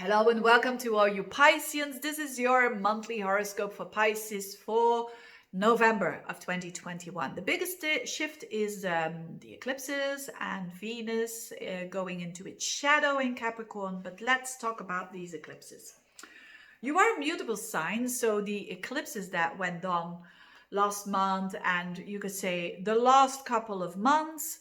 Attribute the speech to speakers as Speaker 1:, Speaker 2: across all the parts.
Speaker 1: Hello and welcome to all you Pisceans. This is your monthly horoscope for Pisces for November of 2021. The biggest shift is the eclipses and Venus going into its shadow in Capricorn. But let's talk about these eclipses. You are a mutable sign, so the eclipses that went on last month and you could say the last couple of months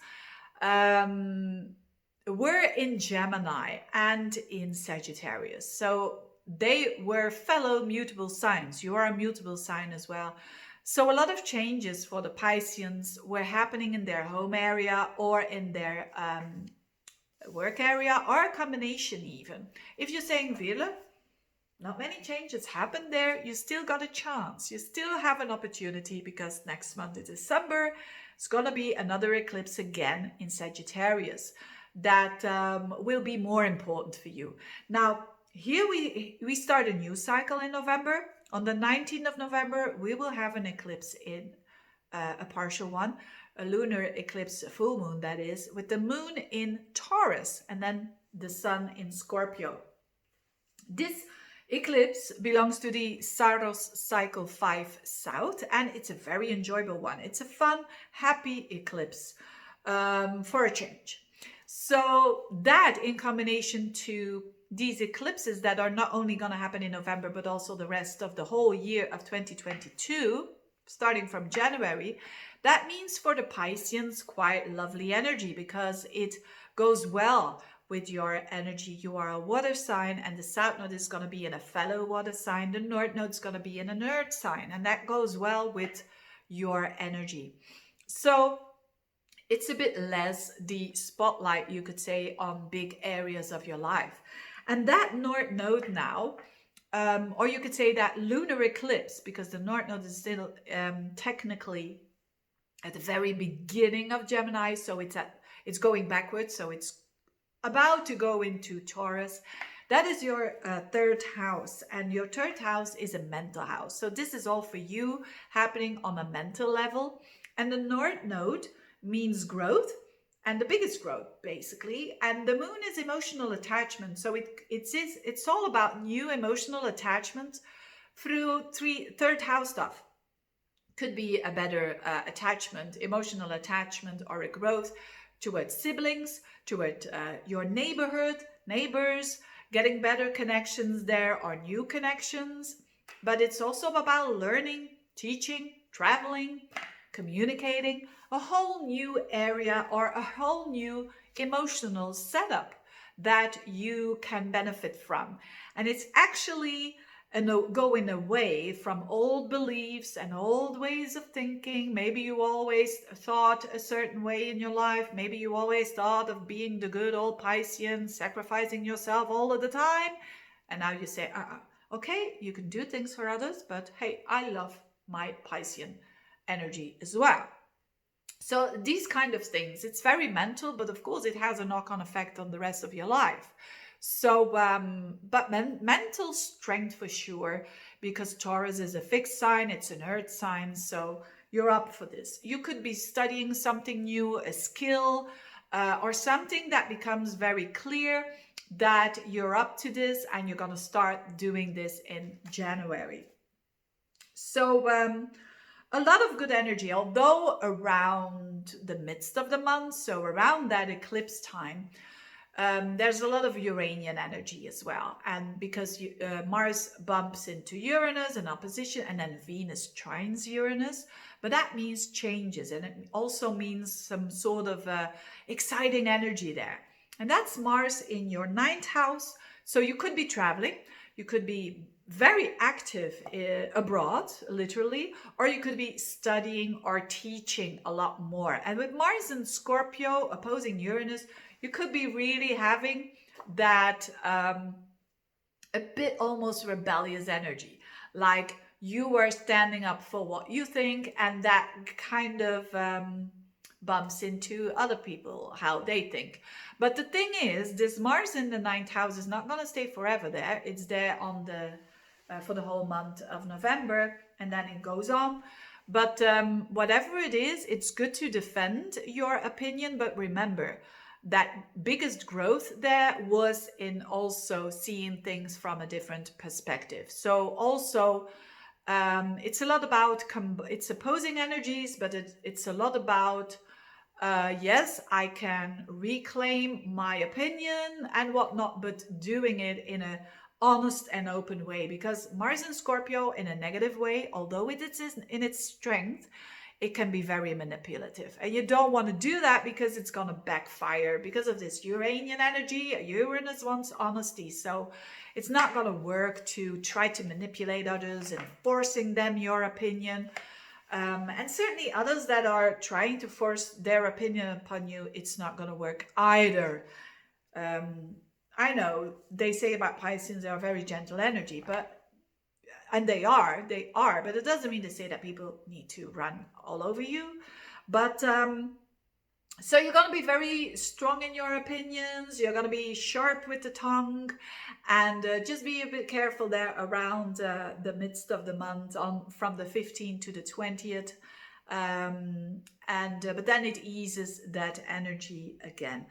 Speaker 1: were in Gemini and in Sagittarius. So they were fellow mutable signs. You are a mutable sign as well. So a lot of changes for the Pisceans were happening in their home area or in their work area, or a combination even. If you're saying, Veerle, not many changes happened there, you still got a chance. You still have an opportunity, because next month in December, it's going to be another eclipse again in Sagittarius that will be more important for you. Now, here we start a new cycle in November. On the 19th of November, we will have an eclipse in a partial one, a lunar eclipse, a full moon that is, with the moon in Taurus and then the sun in Scorpio. This eclipse belongs to the Saros cycle 5 south, and it's a very enjoyable one. It's a fun, happy eclipse for a change. So that, in combination to these eclipses that are not only going to happen in November, but also the rest of the whole year of 2022, starting from January, that means for the Pisceans quite lovely energy, because it goes well with your energy. You are a water sign, and the south node is going to be in a fellow water sign. The north node is going to be in an earth sign, and that goes well with your energy. So it's a bit less the spotlight, you could say, on big areas of your life. And that north node now, or you could say that lunar eclipse, because the north node is still technically at the very beginning of Gemini, so it's going backwards, so it's about to go into Taurus. That is your third house, and your third house is a mental house. So this is all for you, happening on a mental level. And the north node means growth, and the biggest growth basically, and the moon is emotional attachment. So it's all about new emotional attachments through third house stuff. Could be a better attachment, emotional attachment, or a growth towards siblings, toward your neighbors, getting better connections there, or new connections. But it's also about learning, teaching, traveling, communicating, a whole new area or a whole new emotional setup that you can benefit from. And it's actually going away from old beliefs and old ways of thinking. Maybe you always thought a certain way in your life. Maybe you always thought of being the good old Piscean, sacrificing yourself all of the time. And now you say, okay, you can do things for others, but hey, I love my Piscean energy as well. So these kind of things, it's very mental, but of course it has a knock-on effect on the rest of your life. So, but mental strength for sure, because Taurus is a fixed sign, it's an earth sign, so you're up for this. You could be studying something new, a skill, or something that becomes very clear that you're up to this, and you're going to start doing this in January. So, a lot of good energy, although around the midst of the month, so around that eclipse time, there's a lot of Uranian energy as well. And because Mars bumps into Uranus in opposition, and then Venus trines Uranus, but that means changes, and it also means some sort of exciting energy there. And that's Mars in your 9th house. So you could be traveling, you could be very active abroad, literally, or you could be studying or teaching a lot more. And with Mars and Scorpio opposing Uranus, you could be really having that a bit almost rebellious energy, like you are standing up for what you think, and that kind of bumps into other people, how they think. But the thing is, this Mars in the 9th house is not going to stay forever there. It's there on the for the whole month of November, and then it goes on. But whatever it is, it's good to defend your opinion. But remember, that biggest growth there was in also seeing things from a different perspective. So also it's a lot about it's opposing energies, but it's a lot about yes, I can reclaim my opinion and whatnot, but doing it in a honest and open way, because Mars in Scorpio in a negative way, although it is in its strength, it can be very manipulative. And you don't want to do that because it's going to backfire because of this Uranian energy. Uranus wants honesty. So it's not going to work to try to manipulate others and forcing them your opinion. And certainly others that are trying to force their opinion upon you, it's not going to work either. I know they say about Pisces they are very gentle energy, and they are, but it doesn't mean to say that people need to run all over you. But so you're going to be very strong in your opinions. You're going to be sharp with the tongue, and just be a bit careful there around the midst of the month, from the 15th to the 20th. But then it eases that energy again.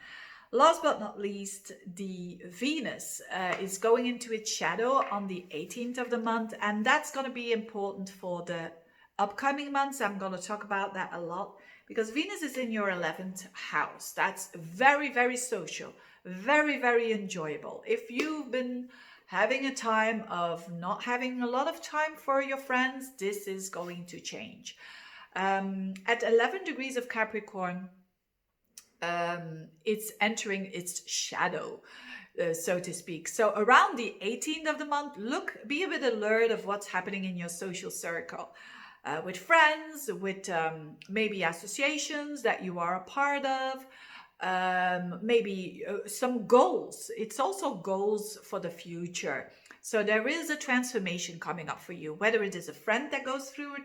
Speaker 1: Last but not least, the Venus is going into its shadow on the 18th of the month, and that's going to be important for the upcoming months. I'm going to talk about that a lot because Venus is in your 11th house. That's very, very social, very, very enjoyable. If you've been having a time of not having a lot of time for your friends, this is going to change. At 11 degrees of Capricorn, it's entering its shadow, so to speak. So around the 18th of the month, be a bit alert of what's happening in your social circle, with friends, with maybe associations that you are a part of, maybe some goals. It's also goals for the future. So there is a transformation coming up for you, whether it is a friend that goes through a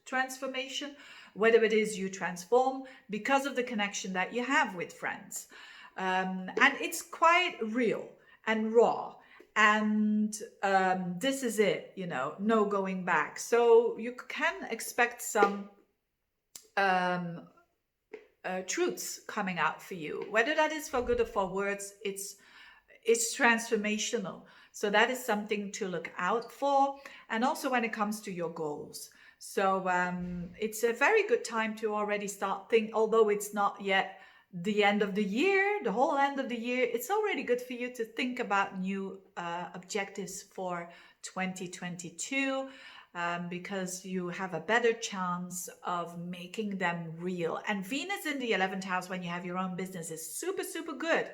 Speaker 1: transformation, whether it is you transform because of the connection that you have with friends. And it's quite real and raw. And this is it, no going back. So you can expect some truths coming out for you. Whether that is for good or for worse, it's transformational. So that is something to look out for. And also when it comes to your goals. So it's a very good time to already start thinking, although it's not yet the end of the year, the whole end of the year, it's already good for you to think about new objectives for 2022, because you have a better chance of making them real. And Venus in the 11th house, when you have your own business, is super, super good.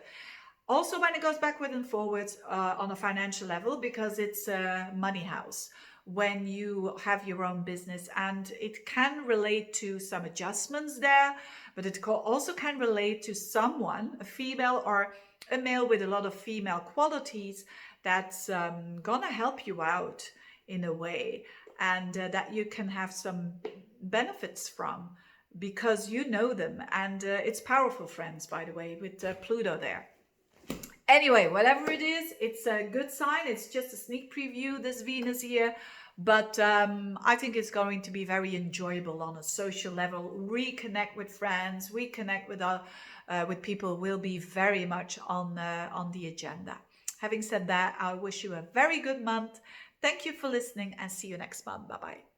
Speaker 1: Also when it goes backward and forwards on a financial level, because it's a money house when you have your own business, and it can relate to some adjustments there, but it also can relate to someone, a female or a male with a lot of female qualities, that's gonna help you out in a way, and that you can have some benefits from because you know them. And it's powerful friends, by the way, with Pluto there. Anyway, whatever it is, it's a good sign. It's just a sneak preview, this Venus here. But I think it's going to be very enjoyable on a social level. Reconnect with friends, reconnect with people will be very much on the agenda. Having said that, I wish you a very good month. Thank you for listening and see you next month. Bye-bye.